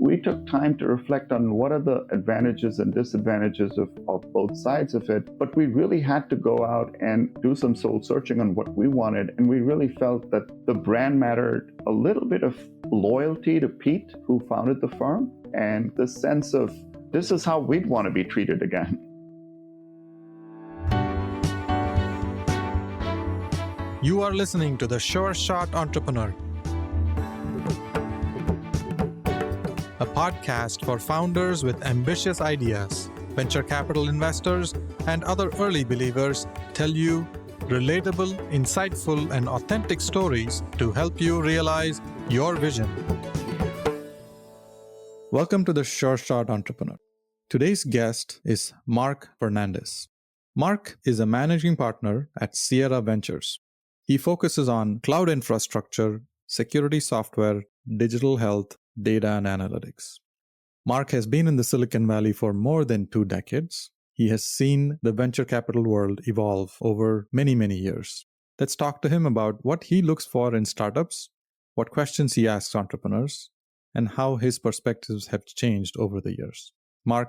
we took time to reflect on what are the advantages and disadvantages of both sides of it. But we really had to go out and do some soul searching on what we wanted. And we really felt that the brand mattered, a little bit of loyalty to Pete, who founded the firm, and the sense of this is how we'd want to be treated again. You are listening to The Sure Shot Entrepreneur, a podcast for founders with ambitious ideas. Venture capital investors and other early believers tell you relatable, insightful, and authentic stories to help you realize your vision. Welcome to The Sure Shot Entrepreneur. Today's guest is Mark Fernandes. Mark is a managing partner at Sierra Ventures. He focuses on cloud infrastructure, security software, digital health, data, and analytics. Mark has been in the Silicon Valley for more than 2 decades. He has seen the venture capital world evolve over many, many years. Let's talk to him about what he looks for in startups, what questions he asks entrepreneurs, and how his perspectives have changed over the years. Mark,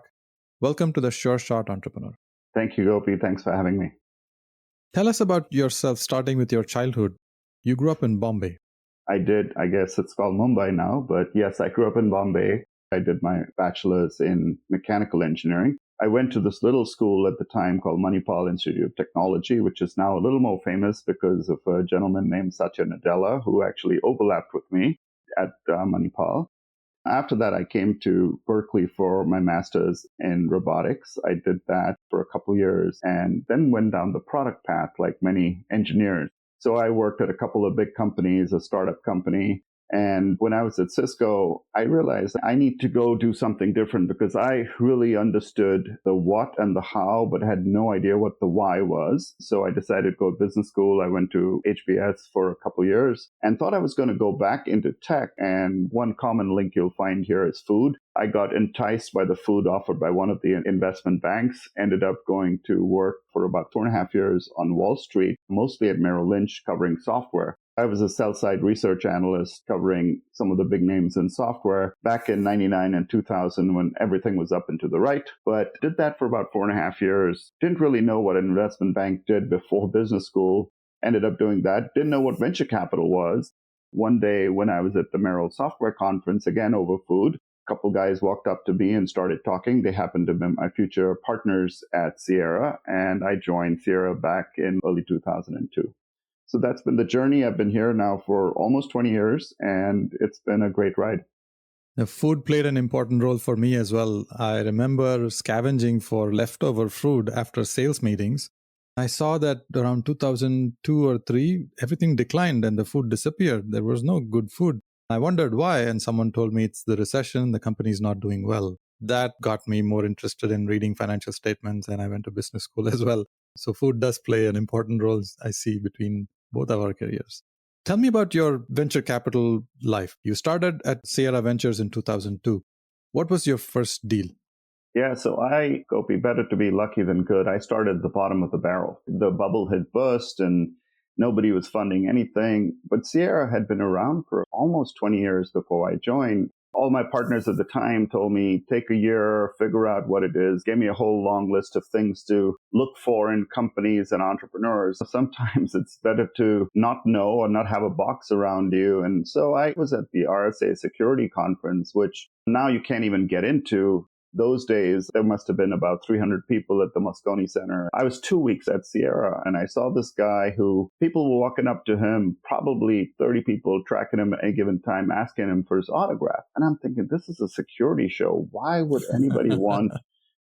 welcome to the Sure Shot Entrepreneur. Thank you, Gopi. Thanks for having me. Tell us about yourself, starting with your childhood. You grew up in Bombay. I did. I guess it's called Mumbai now, but yes, I grew up in Bombay. I did my bachelor's in mechanical engineering. I went to this little school at the time called Manipal Institute of Technology, which is now a little more famous because of a gentleman named Satya Nadella, who actually overlapped with me at Manipal. After that, I came to Berkeley for my master's in robotics. I did that for a couple years and then went down the product path like many engineers. So I worked at a couple of big companies, a startup company. And when I was at Cisco, I realized I need to go do something different because I really understood the what and the how, but had no idea what the why was. So I decided to go to business school. I went to HBS for a couple years and thought I was going to go back into tech. And one common link you'll find here is food. I got enticed by the food offered by one of the investment banks, ended up going to work for about 2.5 years on Wall Street, mostly at Merrill Lynch, covering software. I was a sell-side research analyst covering some of the big names in software back in 99 and 2000 when everything was up and to the right, but did that for about 4.5 years. Didn't really know what an investment bank did before business school. Ended up doing that. Didn't know what venture capital was. One day when I was at the Merrill Software Conference, again over food, a couple guys walked up to me and started talking. They happened to be my future partners at Sierra, and I joined Sierra back in early 2002. So that's been the journey. I've been here now for almost 20 years, and it's been a great ride. The food played an important role for me as well. I remember scavenging for leftover food after sales meetings. I saw that around 2002 or 3, everything declined and the food disappeared. There was no good food. I wondered why, and someone told me it's the recession, the company's not doing well. That got me more interested in reading financial statements, and I went to business school as well. So food does play an important role, I see, between both of our careers. Tell me about your venture capital life. You started at Sierra Ventures in 2002. What was your first deal? Yeah, so Gopi, better to be lucky than good. I started at the bottom of the barrel. The bubble had burst and nobody was funding anything. But Sierra had been around for almost 20 years before I joined. All my partners at the time told me, take a year, figure out what it is, gave me a whole long list of things to look for in companies and entrepreneurs. Sometimes it's better to not know or not have a box around you. And so I was at the RSA Security Conference, which now you can't even get into. Those days, there must have been about 300 people at the Moscone Center. I was 2 weeks at Sierra, and I saw this guy who people were walking up to him, probably 30 people tracking him at any given time, asking him for his autograph. And I'm thinking, this is a security show. Why would anybody want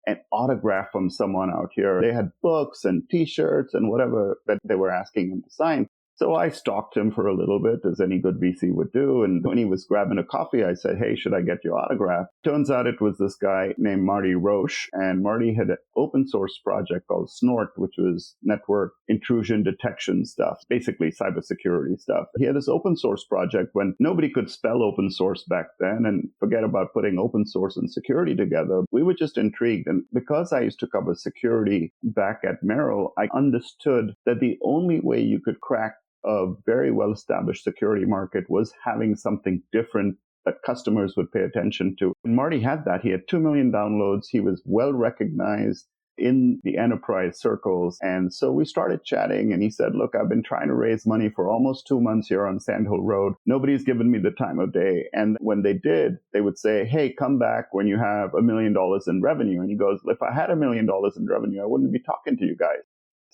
an autograph from someone out here? They had books and T-shirts and whatever that they were asking him to sign. So I stalked him for a little bit, as any good VC would do. And when he was grabbing a coffee, I said, hey, should I get your autograph? Turns out it was this guy named Marty Roche. And Marty had an open source project called Snort, which was network intrusion detection stuff, basically cybersecurity stuff. He had this open source project when nobody could spell open source back then, and forget about putting open source and security together. We were just intrigued. And because I used to cover security back at Merrill, I understood that the only way you could crack a very well-established security market was having something different that customers would pay attention to. And Marty had that. He had 2 million downloads. He was well recognized in the enterprise circles. And so we started chatting and he said, look, I've been trying to raise money for almost 2 months here on Sand Hill Road. Nobody's given me the time of day. And when they did, they would say, hey, come back when you have $1 million in revenue. And he goes, if I had $1 million in revenue, I wouldn't be talking to you guys.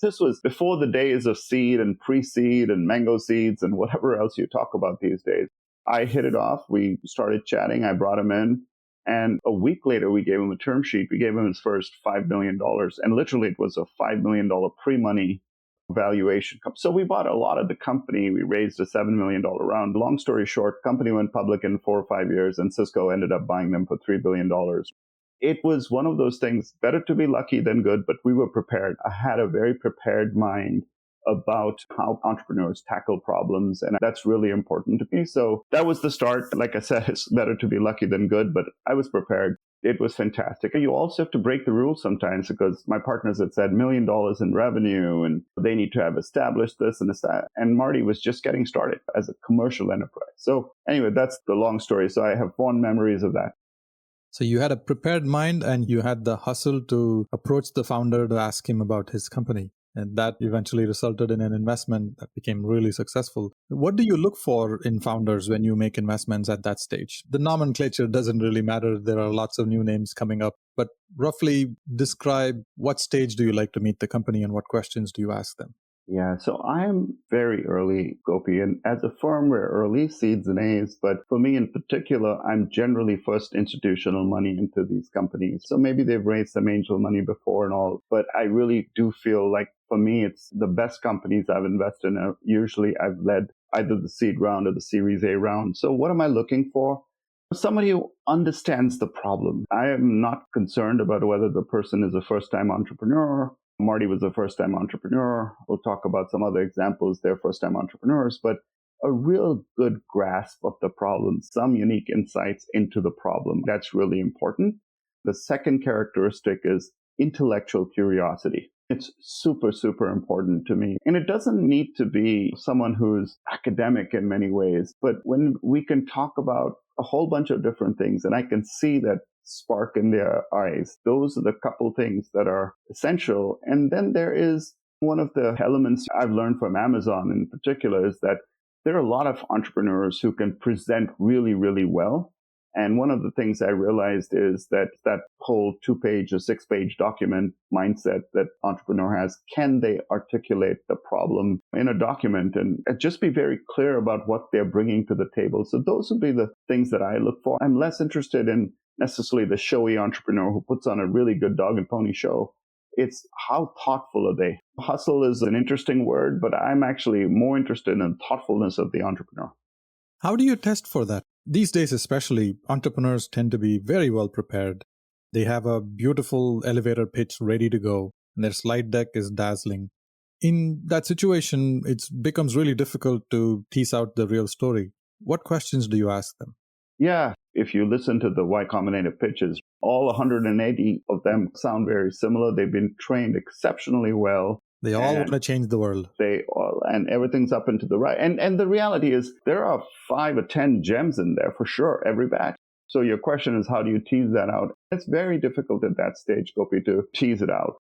This was before the days of seed and pre-seed and mango seeds and whatever else you talk about these days. I hit it off. We started chatting. I brought him in. And a week later, we gave him a term sheet. We gave him his first $5 million. And literally, it was a $5 million pre-money valuation. So we bought a lot of the company. We raised a $7 million round. Long story short, company went public in 4 or 5 years, and Cisco ended up buying them for $3 billion. It was one of those things, better to be lucky than good, but we were prepared. I had a very prepared mind about how entrepreneurs tackle problems. And that's really important to me. So that was the start. Like I said, it's better to be lucky than good, but I was prepared. It was fantastic. And you also have to break the rules sometimes because my partners had said $1 million in revenue and they need to have established this and this. And Marty was just getting started as a commercial enterprise. So anyway, that's the long story. So I have fond memories of that. So you had a prepared mind and you had the hustle to approach the founder to ask him about his company. And that eventually resulted in an investment that became really successful. What do you look for in founders when you make investments at that stage? The nomenclature doesn't really matter. There are lots of new names coming up. But roughly describe what stage do you like to meet the company and what questions do you ask them? Yeah, so I'm very early, Gopi, and as a firm, we're early, seeds and A's, but for me in particular, I'm generally first institutional money into these companies. So maybe they've raised some angel money before and all, but I really do feel like for me, it's the best companies I've invested in. Usually I've led either the seed round or the Series A round. So what am I looking for? Somebody who understands the problem. I am not concerned about whether the person is a first-time entrepreneur. Marty was a first-time entrepreneur. We'll talk about some other examples. They're first-time entrepreneurs, but a real good grasp of the problem, some unique insights into the problem. That's really important. The second characteristic is intellectual curiosity. It's super, super important to me. And it doesn't need to be someone who's academic in many ways, but when we can talk about a whole bunch of different things and I can see that spark in their eyes, those are the couple things that are essential. And then there is one of the elements I've learned from Amazon in particular is that there are a lot of entrepreneurs who can present really, really well. And one of the things I realized is that that whole 2-page or 6-page document mindset that entrepreneur has, can they articulate the problem in a document and just be very clear about what they're bringing to the table? So those would be the things that I look for. I'm less interested in necessarily the showy entrepreneur who puts on a really good dog and pony show. It's how thoughtful are they? Hustle is an interesting word, but I'm actually more interested in the thoughtfulness of the entrepreneur. How do you test for that? These days especially, entrepreneurs tend to be very well prepared. They have a beautiful elevator pitch ready to go, and their slide deck is dazzling. In that situation, it becomes really difficult to tease out the real story. What questions do you ask them? Yeah, if you listen to the Y Combinator pitches, all 180 of them sound very similar. They've been trained exceptionally well. They all want to change the world. And everything's up and to the right. And the reality is there are 5 or 10 gems in there for sure, every batch. So your question is, how do you tease that out? It's very difficult at that stage, Gopi, to tease it out.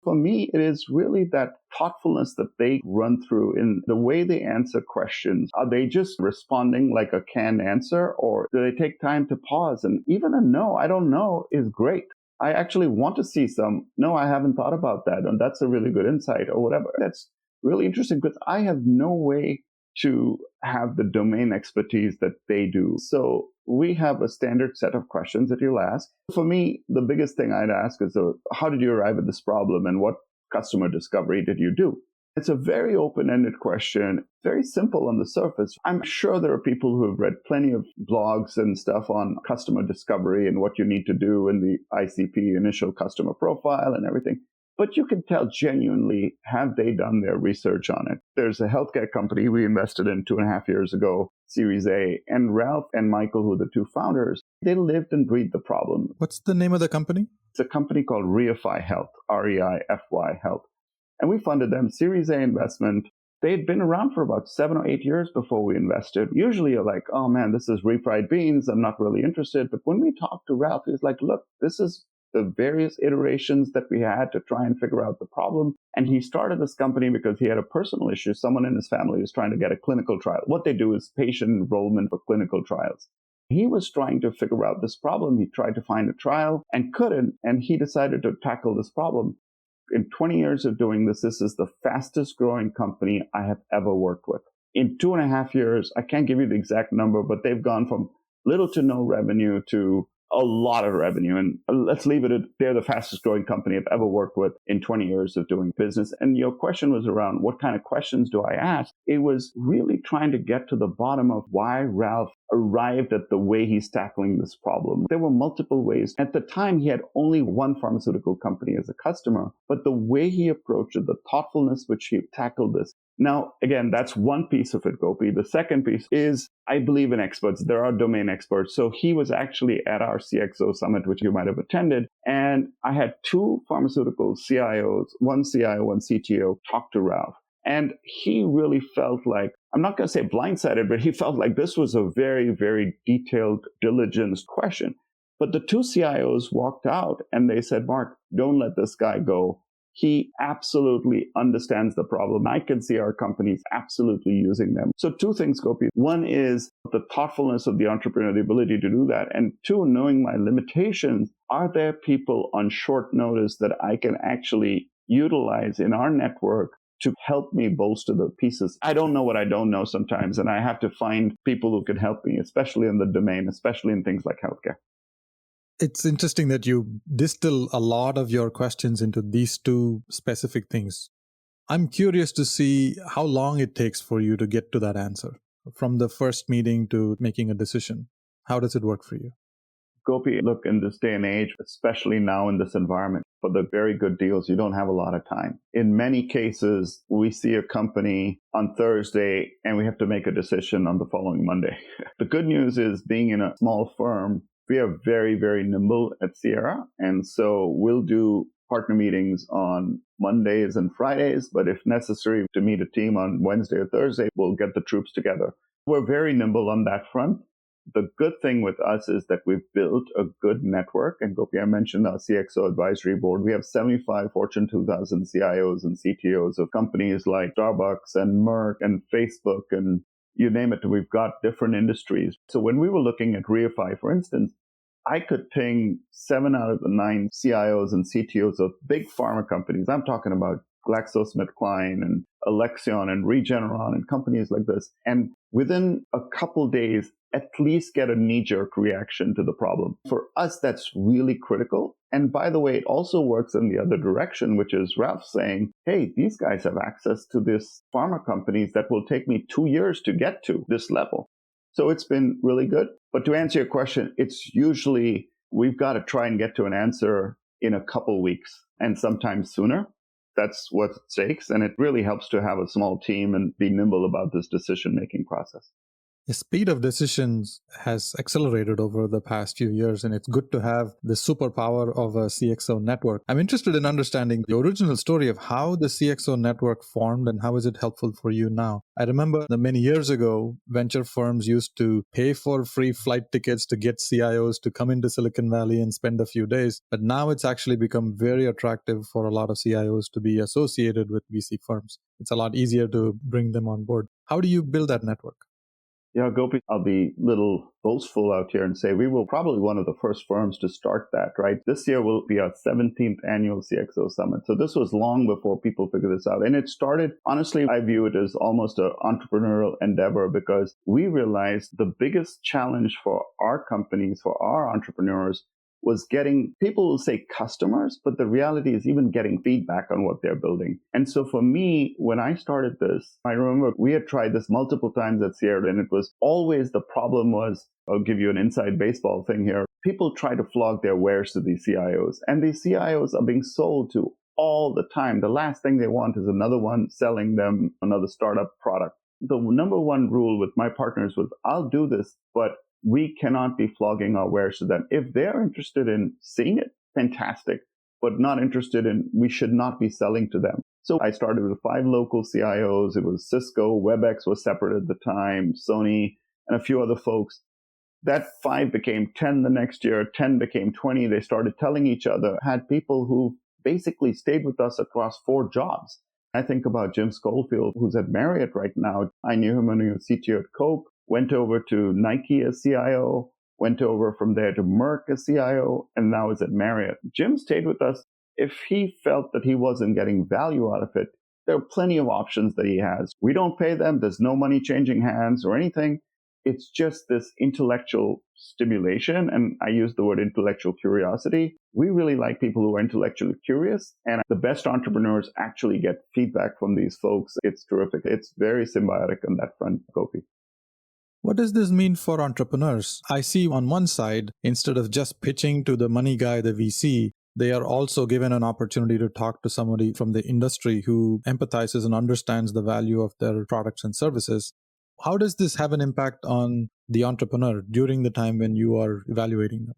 For me, it is really that thoughtfulness that they run through in the way they answer questions. Are they just responding like a canned answer, or do they take time to pause? And even a no, I don't know, is great. I actually want to see some, no, I haven't thought about that, and that's a really good insight or whatever. That's really interesting because I have no way to have the domain expertise that they do. So we have a standard set of questions that you'll ask. For me, the biggest thing I'd ask is, how did you arrive at this problem and what customer discovery did you do? It's a very open-ended question, very simple on the surface. I'm sure there are people who have read plenty of blogs and stuff on customer discovery and what you need to do in the ICP, initial customer profile and everything. But you can tell genuinely, have they done their research on it? There's a healthcare company we invested in 2.5 years ago, Series A, and Ralph and Michael, who are the two founders, they lived and breathed the problem. What's the name of the company? It's a company called Reify Health, REIFY Health. And we funded them Series A investment. They'd been around for about 7 or 8 years before we invested. Usually you're like, oh man, this is refried beans. I'm not really interested. But when we talked to Ralph, he was like, look, this is the various iterations that we had to try and figure out the problem. And he started this company because he had a personal issue. Someone in his family was trying to get a clinical trial. What they do is patient enrollment for clinical trials. He was trying to figure out this problem. He tried to find a trial and couldn't. And he decided to tackle this problem. In 20 years of doing this, this is the fastest growing company I have ever worked with. In 2.5 years, I can't give you the exact number, but they've gone from little to no revenue to a lot of revenue. And let's leave it at they're the fastest growing company I've ever worked with in 20 years of doing business. And your question was around what kind of questions do I ask? It was really trying to get to the bottom of why Ralph arrived at the way he's tackling this problem. There were multiple ways. At the time, he had only one pharmaceutical company as a customer, but the way he approached it, the thoughtfulness which he tackled this. Now, again, that's one piece of it, Gopi. The second piece is I believe in experts. There are domain experts. So he was actually at our CXO summit, which you might have attended. And I had two pharmaceutical CIOs, one CIO, one CTO, talk to Ralph. And he really felt like, I'm not going to say blindsided, but he felt like this was a very, very detailed diligence question. But the two CIOs walked out and they said, Mark, don't let this guy go. He absolutely understands the problem. I can see our companies absolutely using them. So two things, Gopi. One is the thoughtfulness of the entrepreneur, the ability to do that. And two, knowing my limitations. Are there people on short notice that I can actually utilize in our network to help me bolster the pieces? I don't know what I don't know sometimes, and I have to find people who can help me, especially in the domain, especially in things like healthcare. It's interesting that you distill a lot of your questions into these two specific things. I'm curious to see how long it takes for you to get to that answer, from the first meeting to making a decision. How does it work for you? Gopi, look, in this day and age, especially now in this environment, for the very good deals, you don't have a lot of time. In many cases, we see a company on Thursday and we have to make a decision on the following Monday. The good news is being in a small firm, we are very, very nimble at Sierra. And so we'll do partner meetings on Mondays and Fridays. But if necessary to meet a team on Wednesday or Thursday, we'll get the troops together. We're very nimble on that front. The good thing with us is that we've built a good network. And Gopi, I mentioned our CXO advisory board. We have 75 Fortune 2000 CIOs and CTOs of companies like Starbucks and Merck and Facebook and you name it. We've got different industries. So when we were looking at Reify, for instance, I could ping 7 out of the 9 CIOs and CTOs of big pharma companies. I'm talking about GlaxoSmithKline and Alexion and Regeneron and companies like this. And within a couple days, at least get a knee-jerk reaction to the problem. For us, that's really critical. And by the way, it also works in the other direction, which is Ralph saying, hey, these guys have access to this pharma companies that will take me 2 years to get to this level. So it's been really good. But to answer your question, it's usually we've got to try and get to an answer in a couple weeks and sometimes sooner. That's what it takes. And it really helps to have a small team and be nimble about this decision-making process. The speed of decisions has accelerated over the past few years, and it's good to have the superpower of a CXO network. I'm interested in understanding the original story of how the CXO network formed and how is it helpful for you now. I remember that many years ago, venture firms used to pay for free flight tickets to get CIOs to come into Silicon Valley and spend a few days. But now it's actually become very attractive for a lot of CIOs to be associated with VC firms. It's a lot easier to bring them on board. How do you build that network? Yeah, Gopi, I'll be a little boastful out here and say we were probably one of the first firms to start that, right? This year will be our 17th annual CXO Summit. So this was long before people figured this out. And it started, honestly, I view it as almost an entrepreneurial endeavor because we realized the biggest challenge for our companies, for our entrepreneurs, was getting, people will say customers, but the reality is even getting feedback on what they're building. And so for me, when I started this, I remember we had tried this multiple times at Sierra, and it was always the problem was, I'll give you an inside baseball thing here. People try to flog their wares to these CIOs, and these CIOs are being sold to all the time. The last thing they want is another one selling them another startup product. The number one rule with my partners was, I'll do this, but we cannot be flogging our wares to them. If they're interested in seeing it, fantastic, but not interested in, we should not be selling to them. So I started with 5 local CIOs. It was Cisco, WebEx was separate at the time, Sony, and a few other folks. That 5 became 10 the next year, 10 became 20. They started telling each other, had people who basically stayed with us across 4 jobs. I think about Jim Schofield, who's at Marriott right now. I knew him when he was CTO at Coke, went over to Nike as CIO, went over from there to Merck as CIO, and now is at Marriott. Jim stayed with us. If he felt that he wasn't getting value out of it, there are plenty of options that he has. We don't pay them. There's no money changing hands or anything. It's just this intellectual stimulation. And I use the word intellectual curiosity. We really like people who are intellectually curious. And the best entrepreneurs actually get feedback from these folks. It's terrific. It's very symbiotic on that front, Gopi. What does this mean for entrepreneurs? I see on one side, instead of just pitching to the money guy, the VC, they are also given an opportunity to talk to somebody from the industry who empathizes and understands the value of their products and services. How does this have an impact on the entrepreneur during the time when you are evaluating them?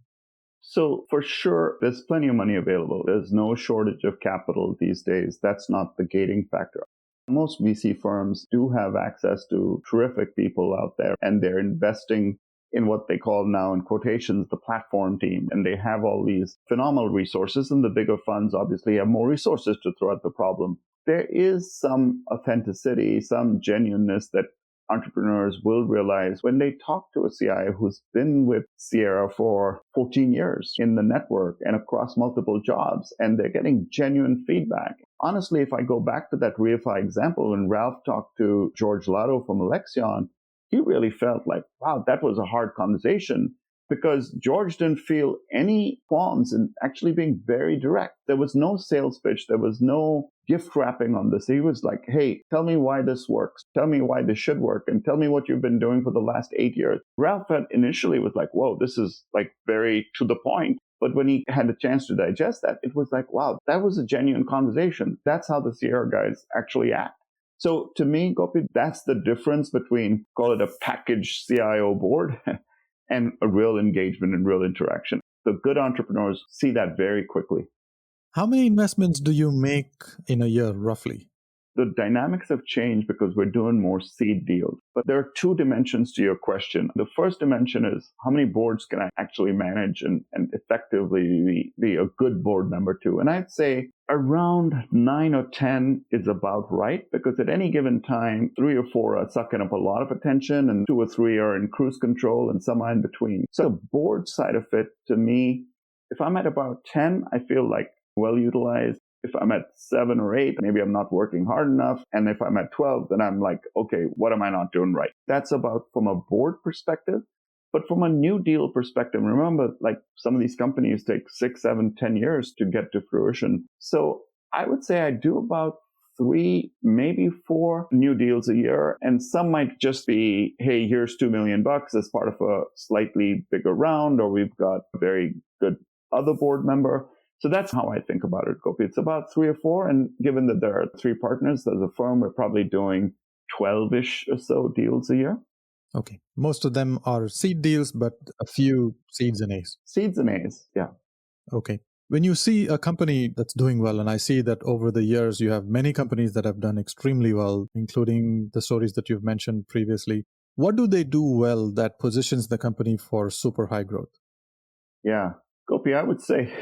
So for sure, there's plenty of money available. There's no shortage of capital these days. That's not the gating factor. Most VC firms do have access to terrific people out there, and they're investing in what they call now, in quotations, the platform team. And they have all these phenomenal resources, and the bigger funds obviously have more resources to throw at the problem. There is some authenticity, some genuineness that entrepreneurs will realize when they talk to a CIO who's been with Sierra for 14 years in the network and across multiple jobs, and they're getting genuine feedback. Honestly, if I go back to that Reify example, when Ralph talked to George Lotto from Alexion, he really felt like, wow, that was a hard conversation, because George didn't feel any qualms in actually being very direct. There was no sales pitch. There was no gift wrapping on this. He was like, hey, tell me why this works. Tell me why this should work. And tell me what you've been doing for the last 8 years. Ralph initially was like, whoa, this is like very to the point. But when he had a chance to digest that, it was like, wow, that was a genuine conversation. That's how the Sierra guys actually act. So to me, Gopi, that's the difference between, call it a packaged CIO board and a real engagement and real interaction. The good entrepreneurs see that very quickly. How many investments do you make in a year, roughly? The dynamics have changed because we're doing more seed deals. But there are 2 dimensions to your question. The first dimension is, how many boards can I actually manage and effectively be a good board member to? And I'd say around 9 or 10 is about right, because at any given time, 3 or 4 are sucking up a lot of attention, and 2 or 3 are in cruise control, and some are in between. So the board side of it, to me, if I'm at about 10, I feel like well utilized. If I'm at 7 or 8, maybe I'm not working hard enough. And if I'm at 12, then I'm like, okay, what am I not doing right? That's about from a board perspective. But from a new deal perspective, remember, like some of these companies take 6, 7, 10 years to get to fruition. So I would say I do about 3, maybe 4 new deals a year. And some might just be, hey, here's $2 million as part of a slightly bigger round, or we've got a very good other board member. So that's how I think about it, Gopi. It's about 3 or 4. And given that there are 3 partners as a firm, we're probably doing 12-ish or so deals a year. Okay. Most of them are seed deals, but a few seeds and A's. Seeds and A's, yeah. Okay. When you see a company that's doing well, and I see that over the years, you have many companies that have done extremely well, including the stories that you've mentioned previously. What do they do well that positions the company for super high growth? Yeah. Gopi, I would say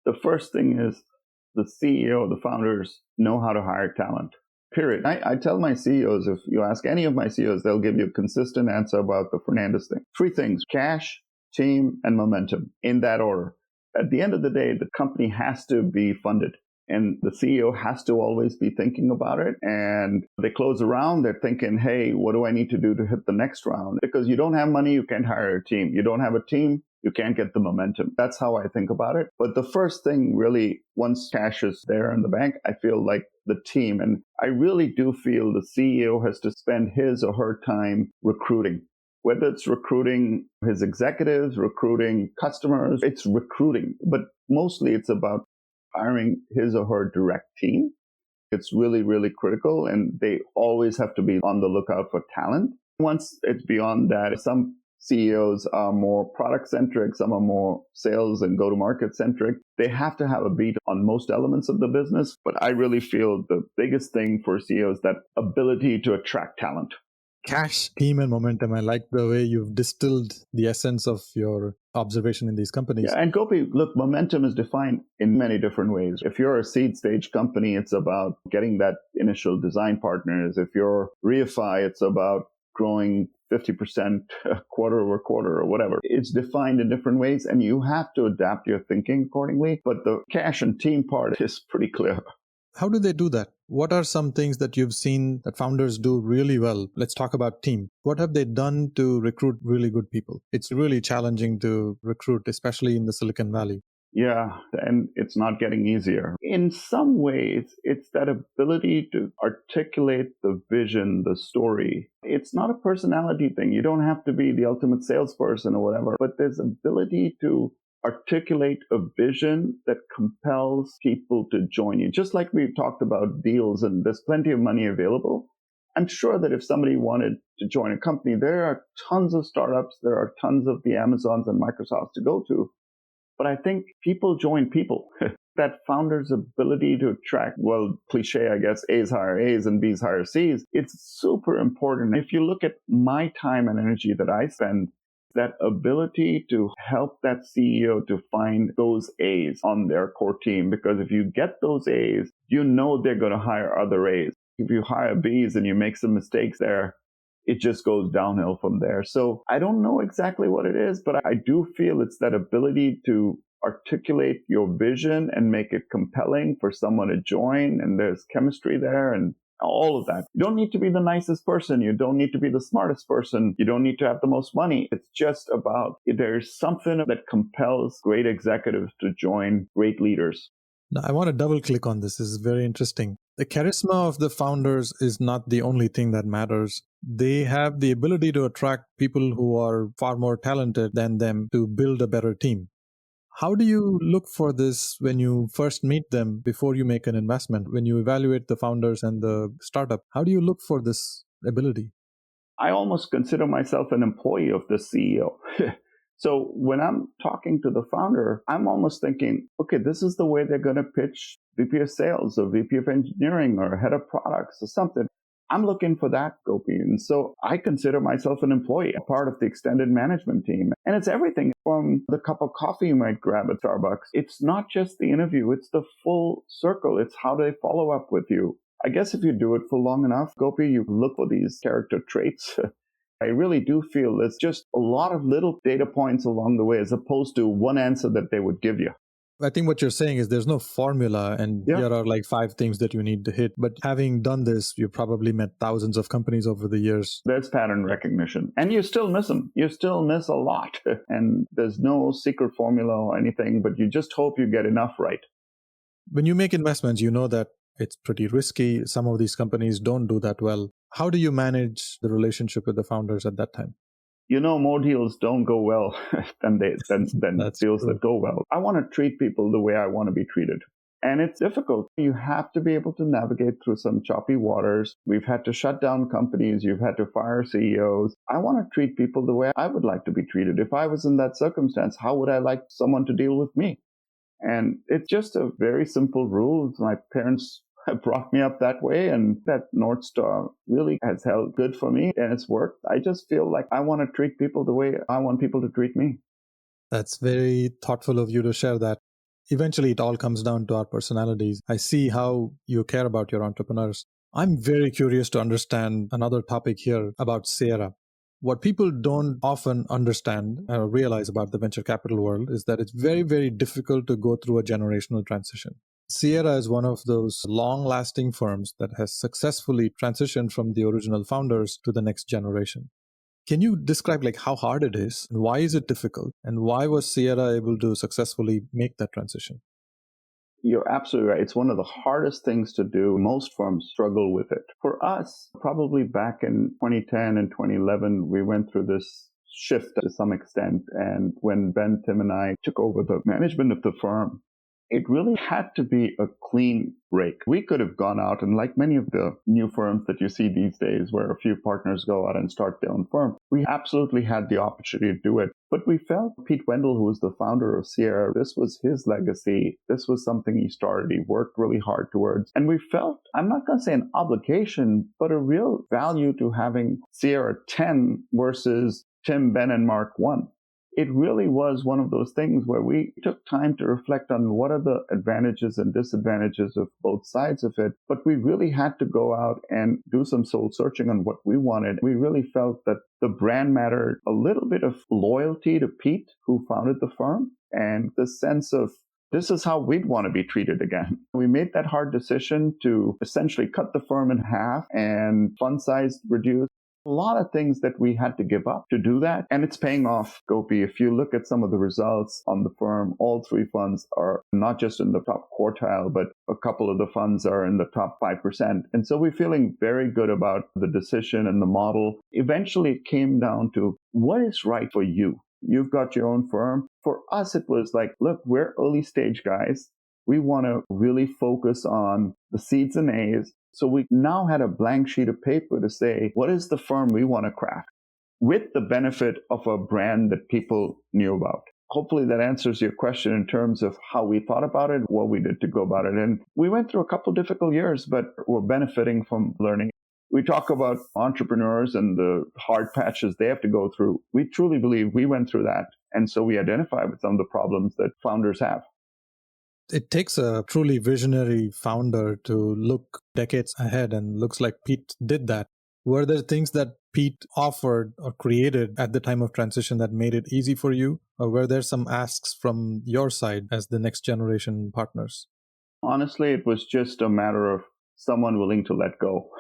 the first thing is the CEO, the founders know how to hire talent, period. I tell my CEOs, if you ask any of my CEOs, they'll give you a consistent answer about the Fernandes thing. 3 things: cash, team, and momentum, in that order. At the end of the day, the company has to be funded. And the CEO has to always be thinking about it. And they close a round, they're thinking, hey, what do I need to do to hit the next round? Because you don't have money, you can't hire a team. You don't have a team, you can't get the momentum. That's how I think about it. But the first thing really, once cash is there in the bank, I feel like the team. And I really do feel the CEO has to spend his or her time recruiting. Whether it's recruiting his executives, recruiting customers, it's recruiting. But mostly it's about hiring his or her direct team. It's really, really critical. And they always have to be on the lookout for talent. Once it's beyond that, some CEOs are more product centric, some are more sales and go to market centric. They have to have a beat on most elements of the business. But I really feel the biggest thing for CEOs, that ability to attract talent. Cash, team, and momentum. I like the way you've distilled the essence of your observation in these companies. Yeah, and Gopi, look, momentum is defined in many different ways. If you're a seed stage company, it's about getting that initial design partners. If you're Reify, it's about growing 50% quarter over quarter or whatever. It's defined in different ways, and you have to adapt your thinking accordingly. But the cash and team part is pretty clear. How do they do that? What are some things that you've seen that founders do really well? Let's talk about team. What have they done to recruit really good people? It's really challenging to recruit, especially in the Silicon Valley. Yeah, and it's not getting easier. In some ways, it's that ability to articulate the vision, the story. It's not a personality thing. You don't have to be the ultimate salesperson or whatever, but there's ability to articulate a vision that compels people to join you. Just like we've talked about deals and there's plenty of money available. I'm sure that if somebody wanted to join a company, there are tons of startups, there are tons of the Amazons and Microsofts to go to. But I think people join people. That founder's ability to attract, well, cliche, I guess, A's hire A's and B's hire C's. It's super important. If you look at my time and energy that I spend, that ability to help that CEO to find those A's on their core team, because if you get those A's, you know they're going to hire other A's. If you hire B's and you make some mistakes there, it just goes downhill from there. So I don't know exactly what it is, but I do feel it's that ability to articulate your vision and make it compelling for someone to join, and there's chemistry there and all of that. You don't need to be the nicest person. You don't need to be the smartest person. You don't need to have the most money. It's just about there's something that compels great executives to join great leaders. Now, I want to double click on this. This is very interesting. The charisma of the founders is not the only thing that matters. They have the ability to attract people who are far more talented than them to build a better team. How do you look for this when you first meet them before you make an investment? When you evaluate the founders and the startup, how do you look for this ability? I almost consider myself an employee of the CEO. So when I'm talking to the founder, I'm almost thinking, okay, this is the way they're going to pitch VP of sales or VP of engineering or head of products or something. I'm looking for that, Gopi. And so I consider myself an employee, a part of the extended management team. And it's everything from the cup of coffee you might grab at Starbucks. It's not just the interview. It's the full circle. It's how they follow up with you. I guess if you do it for long enough, Gopi, you look for these character traits. I really do feel it's just a lot of little data points along the way as opposed to one answer that they would give you. I think what you're saying is there's no formula and there are like 5 things that you need to hit. But having done this, you probably met thousands of companies over the years. There's pattern recognition. And you still miss them. You still miss a lot. And there's no secret formula or anything, but you just hope you get enough right. When you make investments, you know that it's pretty risky. Some of these companies don't do that well. How do you manage the relationship with the founders at that time? You know, more deals don't go well than deals that go well. I want to treat people the way I want to be treated. And it's difficult. You have to be able to navigate through some choppy waters. We've had to shut down companies. You've had to fire CEOs. I want to treat people the way I would like to be treated. If I was in that circumstance, how would I like someone to deal with me? And it's just a very simple rule. My parents brought me up that way, and that North Star really has held good for me, and it's worked. I just feel like I want to treat people the way I want people to treat me. That's very thoughtful of you to share that. Eventually, it all comes down to our personalities. I see how you care about your entrepreneurs. I'm very curious to understand another topic here about Sierra. What people don't often understand or realize about the venture capital world is that it's very, very difficult to go through a generational transition. Sierra is one of those long-lasting firms that has successfully transitioned from the original founders to the next generation. Can you describe how hard it is, and why is it difficult, and why was Sierra able to successfully make that transition? You're absolutely right. It's one of the hardest things to do. Most firms struggle with it. For us, probably back in 2010 and 2011, we went through this shift to some extent. And when Ben, Tim, and I took over the management of the firm, it really had to be a clean break. We could have gone out and like many of the new firms that you see these days where a few partners go out and start their own firm, we absolutely had the opportunity to do it. But we felt Pete Wendell, who was the founder of Sierra, this was his legacy. This was something he started. He worked really hard towards. And we felt, I'm not going to say an obligation, but a real value to having Sierra 10 versus Tim, Ben, and Mark 1. It really was one of those things where we took time to reflect on what are the advantages and disadvantages of both sides of it. But we really had to go out and do some soul searching on what we wanted. We really felt that the brand mattered, a little bit of loyalty to Pete, who founded the firm, and the sense of this is how we'd want to be treated again. We made that hard decision to essentially cut the firm in half and fund size reduce. A lot of things that we had to give up to do that. And it's paying off, Gopi. If you look at some of the results on the firm, all three funds are not just in the top quartile, but a couple of the funds are in the top 5%. And so we're feeling very good about the decision and the model. Eventually, it came down to what is right for you. You've got your own firm. For us, it was like, look, we're early stage guys. We want to really focus on the C's and A's. So we now had a blank sheet of paper to say, what is the firm we want to craft with the benefit of a brand that people knew about? Hopefully that answers your question in terms of how we thought about it, what we did to go about it. And we went through a couple of difficult years, but we're benefiting from learning. We talk about entrepreneurs and the hard patches they have to go through. We truly believe we went through that. And so we identify with some of the problems that founders have. It takes a truly visionary founder to look decades ahead, and looks like Pete did that. Were there things that Pete offered or created at the time of transition that made it easy for you? Or were there some asks from your side as the next generation partners? Honestly, it was just a matter of someone willing to let go.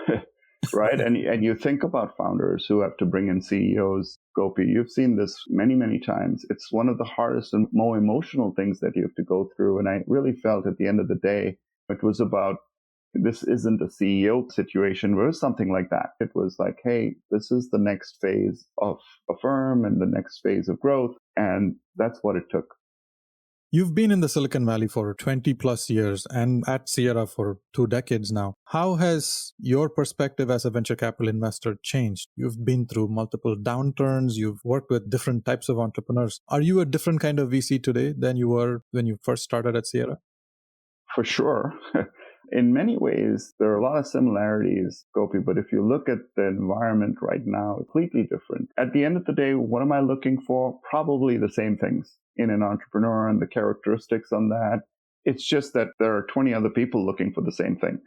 Right? And you think about founders who have to bring in CEOs, Gopi, you've seen this many, many times. It's one of the hardest and more emotional things that you have to go through. And I really felt at the end of the day, it was about, this isn't a CEO situation. It was something like that. It was like, hey, this is the next phase of a firm and the next phase of growth. And that's what it took. You've been in the Silicon Valley for 20 plus years and at Sierra for 2 decades now. How has your perspective as a venture capital investor changed? You've been through multiple downturns. You've worked with different types of entrepreneurs. Are you a different kind of VC today than you were when you first started at Sierra? For sure. In many ways, there are a lot of similarities, Gopi, but if you look at the environment right now, it's completely different. At the end of the day, what am I looking for? Probably the same things in an entrepreneur and the characteristics on that. It's just that there are 20 other people looking for the same thing,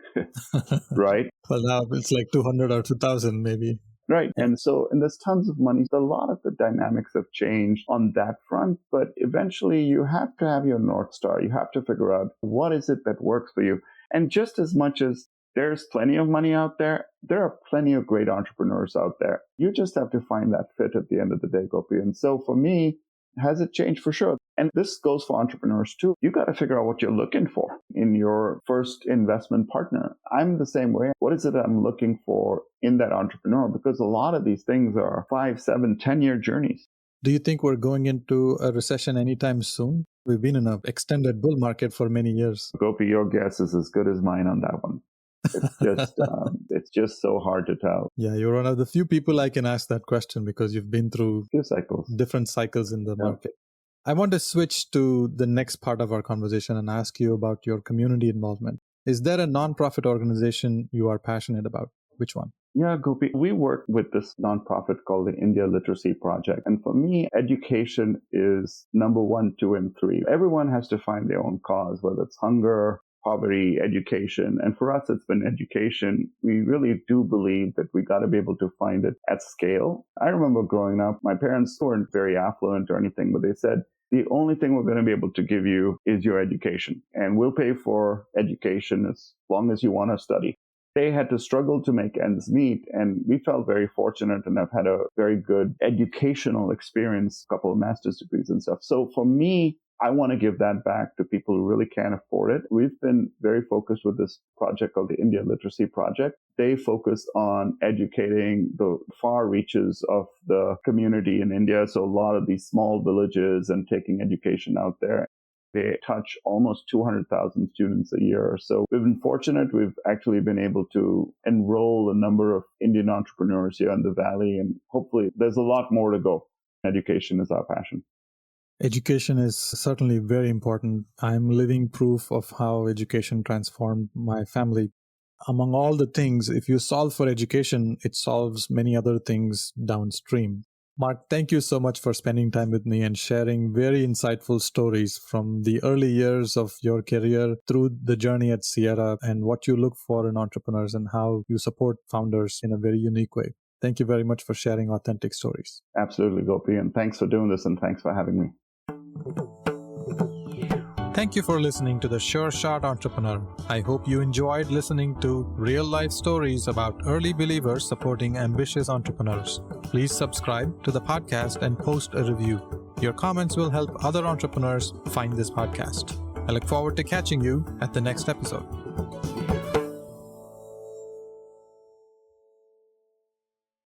right? Well, now it's like 200 or 2,000 maybe. Right. And there's tons of money. A lot of the dynamics have changed on that front, but eventually you have to have your North Star. You have to figure out what is it that works for you. And just as much as there's plenty of money out there, there are plenty of great entrepreneurs out there. You just have to find that fit at the end of the day, Gopi. And so for me, has it changed? For sure. And this goes for entrepreneurs too. You got to figure out what you're looking for in your first investment partner. I'm the same way. What is it I'm looking for in that entrepreneur? Because a lot of these things are 5, 7, 10-year journeys. Do you think we're going into a recession anytime soon? We've been in an extended bull market for many years. Gopi, your guess is as good as mine on that one. It's just so hard to tell. Yeah, you're one of the few people I can ask that question because you've been through few cycles, different cycles in the market. I want to switch to the next part of our conversation and ask you about your community involvement. Is there a nonprofit organization you are passionate about? Which one? Yeah, Gopi, we work with this nonprofit called the India Literacy Project. And for me, education is number 1, 2, and 3. Everyone has to find their own cause, whether it's hunger, poverty, education. And for us, it's been education. We really do believe that we got to be able to find it at scale. I remember growing up, my parents weren't very affluent or anything, but they said, the only thing we're going to be able to give you is your education. And we'll pay for education as long as you want to study. They had to struggle to make ends meet. And we felt very fortunate and have had a very good educational experience, a couple of master's degrees and stuff. So for me, I want to give that back to people who really can't afford it. We've been very focused with this project called the India Literacy Project. They focus on educating the far reaches of the community in India. So a lot of these small villages and taking education out there. They touch almost 200,000 students a year. So we've been fortunate. We've actually been able to enroll a number of Indian entrepreneurs here in the Valley, and hopefully there's a lot more to go. Education is our passion. Education is certainly very important. I'm living proof of how education transformed my family. Among all the things, if you solve for education, it solves many other things downstream. Mark, thank you so much for spending time with me and sharing very insightful stories from the early years of your career through the journey at Sierra and what you look for in entrepreneurs and how you support founders in a very unique way. Thank you very much for sharing authentic stories. Absolutely, Gopi. And thanks for doing this and thanks for having me. Thank you for listening to The Sure Shot Entrepreneur. I hope you enjoyed listening to real-life stories about early believers supporting ambitious entrepreneurs. Please subscribe to the podcast and post a review. Your comments will help other entrepreneurs find this podcast. I look forward to catching you at the next episode.